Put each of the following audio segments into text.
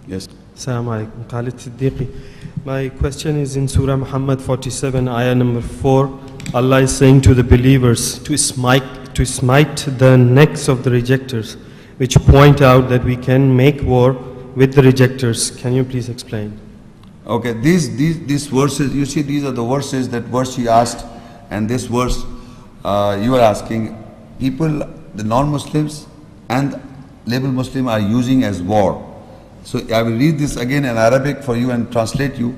Yes. Assalamu alaikum. Khalid Siddiqui. My question is in Surah Mohammad 47, ayah number 4. Allah is saying to the believers to smite the necks of the rejectors, which point out that we can make war with the rejectors. Can you please explain? Okay, these verses, you see, these are the verses, that verse she asked, and this verse you are asking. People, the non-Muslims and label Muslim are using as war. So I will read this again in Arabic for you and translate you.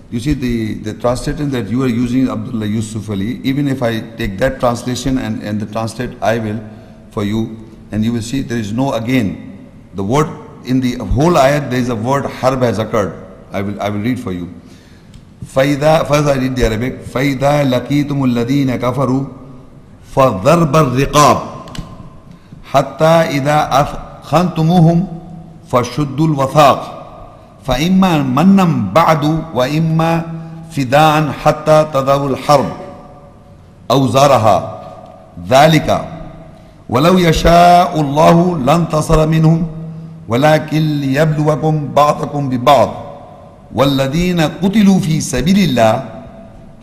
You see, the translation that you are using, Abdullah Yusuf Ali, even if I take that translation and the translate I will for you, and you will see there is no again. The word in the whole ayat, there is a word harb has occurred. I will read for you. فَإِذَا, first I read the Arabic. فَإِذَا لَقِيتُمُ الَّذِينَ كَفَرُوا فَضَرْبَ الرِّقَابِ حَتَّى إِذَا أَثْخَنْتُمُوهُمْ فَشُدُّوا الْوَثَاقِ فإما منا بعد وإما فداء حتى تذهب الحرب أوزارها ذلك ولو يشاء الله لانتصر منهم ولكن ليبلوكم بعضكم ببعض والذين قتلوا في سبيل الله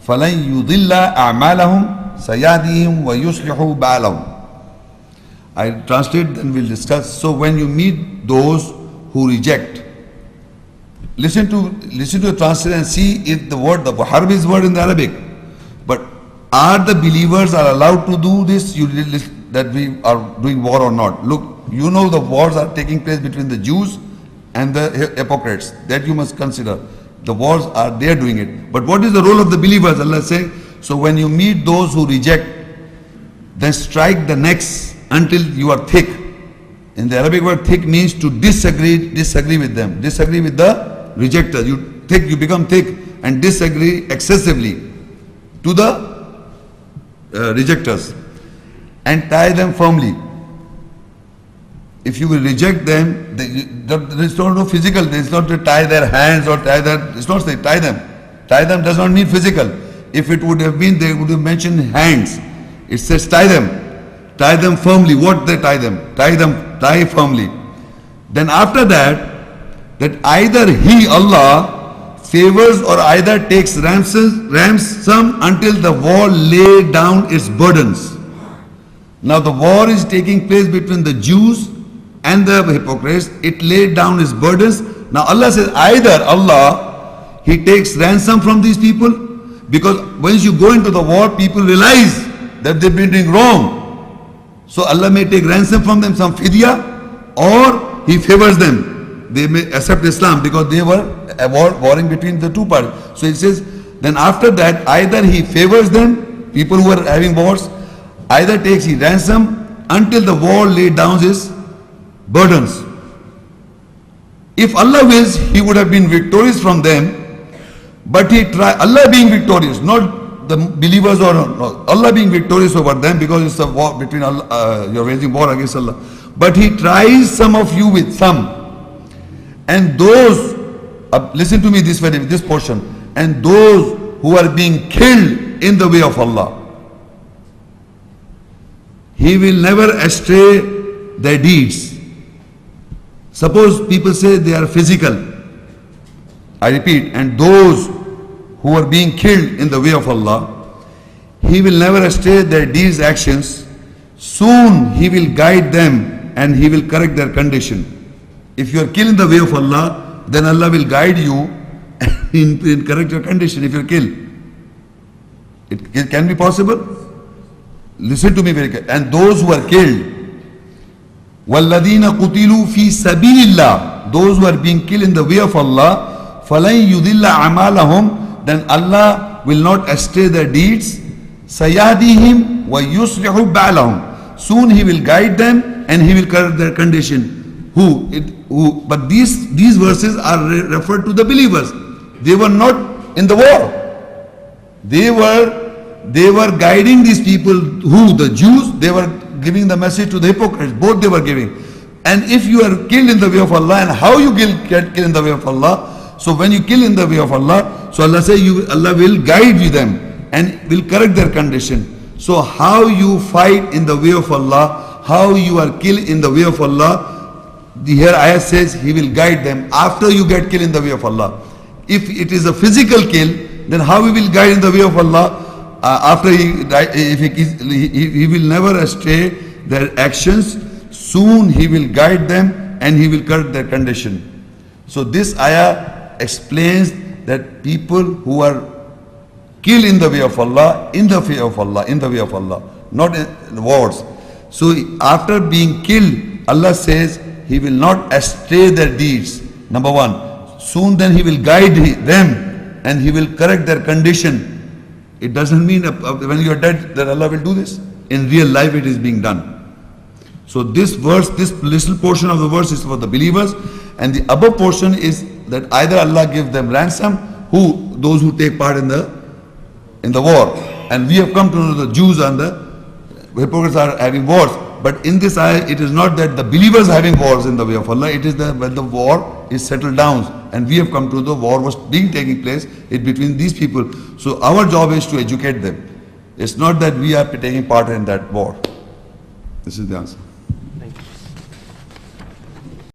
فلن يضل أعمالهم سيهديهم ويصلح بالهم. I translate and will discuss. So when you meet those who reject, listen to the translation and see if the word, the harb is word in the Arabic. But are the believers are allowed to do this, that we are doing war or not? Look, you know the wars are taking place between the Jews and the hypocrites. That you must consider. The wars are, they are doing it. But what is the role of the believers? Allah says, so when you meet those who reject, then strike the necks until you are thick. In the Arabic word thick means to disagree with them. Disagree with the rejectors. You become thick and disagree excessively to the rejectors and tie them firmly. If you will reject them, there is no physical. There is not to tie their hands or tie their. It's not say tie them. Tie them does not mean physical. If it would have been, they would have mentioned hands. It says tie them. Tie them firmly. What they tie them? Tie firmly. Then after that either he, Allah, favors or either takes ransom until the war lay down its burdens. Now the war is taking place between the Jews and the hypocrites. It laid down its burdens. Now Allah says either Allah, He takes ransom from these people, because once you go into the war, people realize that they've been doing wrong. So Allah may take ransom from them, some fidya, or He favors them. They may accept Islam because they were warring between the two parties. So it says, then after that, either He favors them, people who are having wars, either takes He ransom until the war laid down His burdens. If Allah wills, He would have been victorious from them, but Allah being victorious, not the believers or Allah being victorious over them, because it's a war between Allah, you're waging war against Allah. But He tries some of you with some. And those, listen to me this portion, and those who are being killed in the way of Allah, He will never astray their deeds. Suppose people say they are physical. I repeat, and those who are being killed in the way of Allah, He will never astray their deeds, actions. Soon He will guide them and He will correct their condition. If you are killed in the way of Allah, then Allah will guide you in correct your condition if you are killed. It can be possible. Listen to me very carefully. And those who are killed, وَالَّذِينَ قُتِلُوا فِي سَبِيلِ اللَّهِ, those who are being killed in the way of Allah, فَلَنْ يُضِلَّ أَعْمَالَهُمْ, then Allah will not astray their deeds. سَيَهْدِيهِمْ وَيُصْلِحُ بَعْلَهُمْ, soon He will guide them and He will correct their condition. But these verses are referred to the believers. They were not in the war. They were guiding these people, who? The Jews. They were giving the message to the hypocrites. Both they were giving. And if you are killed in the way of Allah, and how you get killed in the way of Allah? So when you kill in the way of Allah, so Allah says Allah will guide you them and will correct their condition. So how you fight in the way of Allah, how you are killed in the way of Allah, the here ayah says He will guide them after you get killed in the way of Allah. If it is a physical kill, then how He will guide in the way of Allah? After He will never astray their actions. Soon He will guide them and He will correct their condition. So this ayah explains that people who are killed in the way of Allah, in the way of Allah, in the way of Allah, not in wars. So after being killed, Allah says He will not astray their deeds. Number one. Soon then He will guide them and He will correct their condition. It doesn't mean when you are dead that Allah will do this. In real life it is being done. So this verse, this little portion of the verse is for the believers, and the above portion is that either Allah give them ransom, those who take part in the war. And we have come to know the Jews and the hypocrites are having wars. But in this ayah, it is not that the believers are having wars in the way of Allah. It is that when the war is settled down, and we have come to the war was taking place between these people. So our job is to educate them. It's not that we are taking part in that war. This is the answer. Thank you.